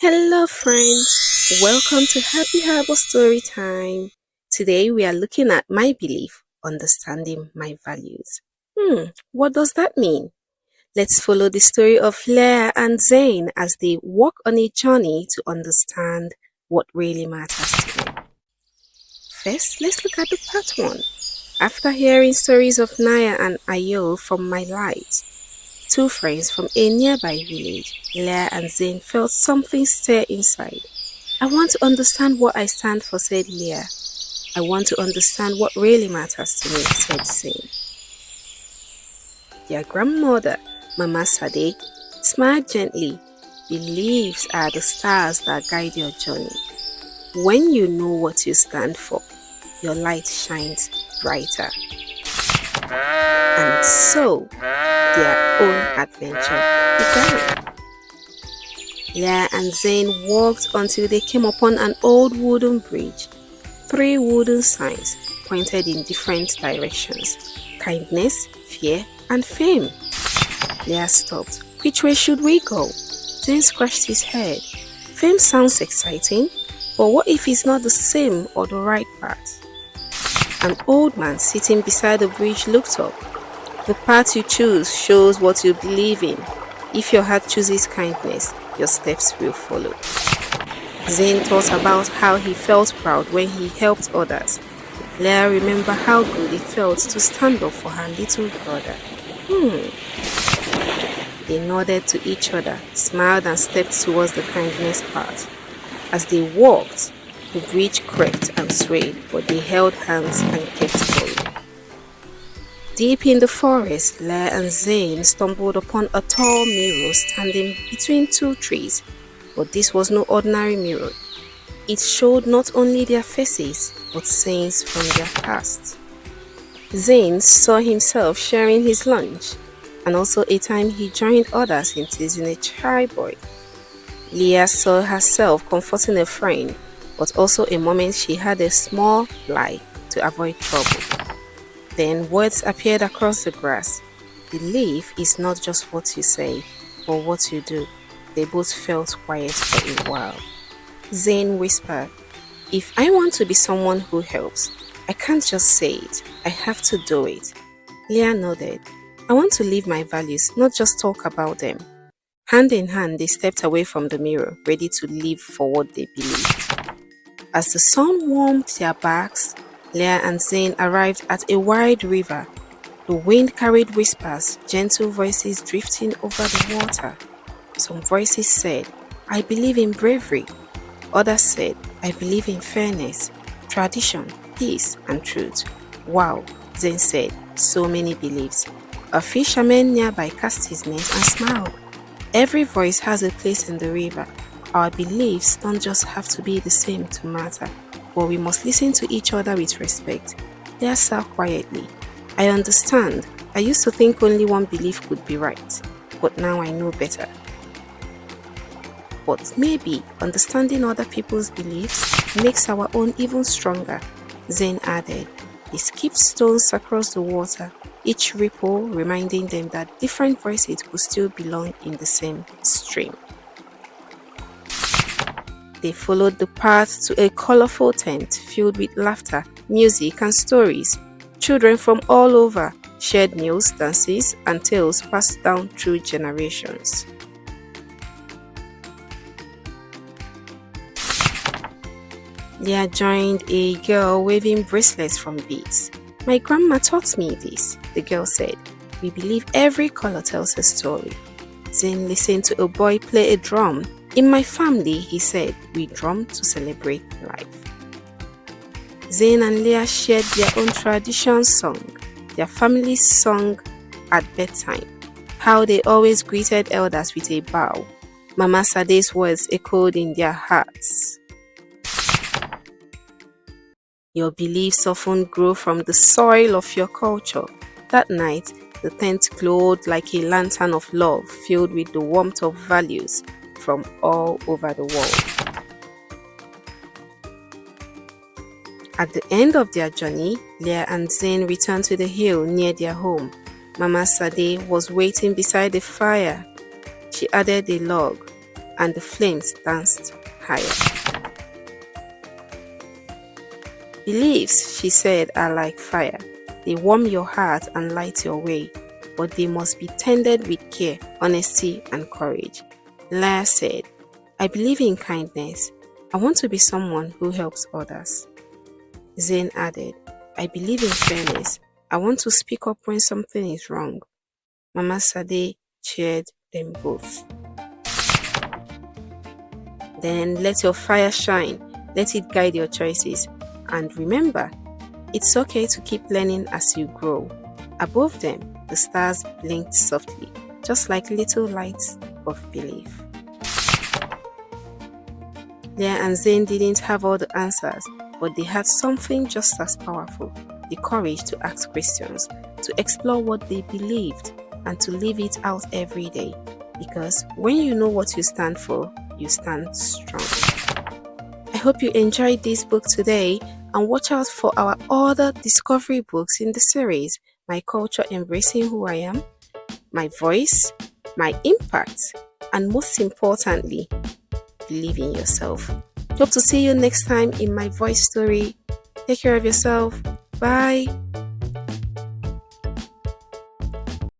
Hello, friends. Welcome to Happy Harbor Story Time. Today we are looking at my belief, understanding my values. What does that mean? Let's follow the story of Lia and Zane as they walk on a journey to understand what really matters to them. First, let's look at the part one. After hearing stories of Naya and Ayo from my light, two friends from a nearby village, Lia and Zane, felt something stir inside. I want to understand what I stand for, said Lia. I want to understand what really matters to me, said Zane. Their grandmother, Mama Sade, smiled gently. Beliefs are the stars that guide your journey. When you know what you stand for, your light shines brighter. And so, their own adventure began. Lia and Zane walked until they came upon an old wooden bridge. 3 wooden signs pointed in different directions: kindness, fear, and fame. Lia stopped. Which way should we go? Zane scratched his head. Fame sounds exciting, but what if it's not the same or the right path? An old man sitting beside the bridge looked up. The path you choose shows what you believe in. If your heart chooses kindness, your steps will follow. Zane thought about how he felt proud when he helped others. Lia remembered how good it felt to stand up for her little brother. They nodded to each other, smiled, and stepped towards the kindness path. As they walked, the bridge creaked and swayed, but they held hands and kept going. Deep in the forest, Lia and Zane stumbled upon a tall mirror standing between 2 trees. But this was no ordinary mirror. It showed not only their faces, but scenes from their past. Zane saw himself sharing his lunch, and also a time he joined others in teasing a shy boy. Lia saw herself comforting a friend, but also a moment she had a small lie to avoid trouble. Then words appeared across the grass. Belief is not just what you say, but what you do. They both felt quiet for a while. Zane whispered, "If I want to be someone who helps, I can't just say it, I have to do it." Lia nodded. "I want to live my values, not just talk about them." Hand in hand, they stepped away from the mirror, ready to live for what they believed. As the sun warmed their backs, Lia and Zane arrived at a wide river. The wind carried whispers, gentle voices drifting over the water. Some voices said, "I believe in bravery." Others said, "I believe in fairness, tradition, peace, and truth." "Wow," Zane said, "so many beliefs." A fisherman nearby cast his net and smiled. Every voice has a place in the river. Our beliefs don't just have to be the same to matter, but we must listen to each other with respect. Lia sat quietly. "I understand. I used to think only one belief could be right, but now I know better." But maybe understanding other people's beliefs makes our own even stronger, Zane added. They skipped stones across the water, each ripple reminding them that different voices could still belong in the same stream. They followed the path to a colorful tent filled with laughter, music, and stories. Children from all over shared meals, dances, and tales passed down through generations. Lia joined a girl waving bracelets from beads. "My grandma taught me this," the girl said. "We believe every color tells a story." Zane listened to a boy play a drum. "In my family," he said, "we drum to celebrate life." Zane and Lia shared their own tradition song, their family song at bedtime, how they always greeted elders with a bow. Mama Sade's words echoed in their hearts. Your beliefs often grow from the soil of your culture. That night, the tent glowed like a lantern of love filled with the warmth of values from all over the world. At the end of their journey, Lia and Zane returned to the hill near their home. Mama Sade was waiting beside the fire. She added a log. and the flames danced higher. Beliefs, she said, are like fire. They warm your heart and light your way, but they must be tended with care, honesty, and courage. Lia said, I believe in kindness. I want to be someone who helps others. Zane added, I believe in fairness. I want to speak up when something is wrong. Mama Sade cheered them both. Then let your fire shine. Let it guide your choices. And remember, it's okay to keep learning as you grow. Above them, the stars blinked softly, just like little lights of belief. Lia and Zane didn't have all the answers, but they had something just as powerful, the courage to ask questions, to explore what they believed, and to live it out every day. Because when you know what you stand for, you stand strong. I hope you enjoyed this book today, and watch out for our other discovery books in the series, My Culture Embracing Who I Am, My Voice, My Impact, and most importantly, Believe in Yourself. Hope to see you next time in my voice story. Take care of yourself. Bye.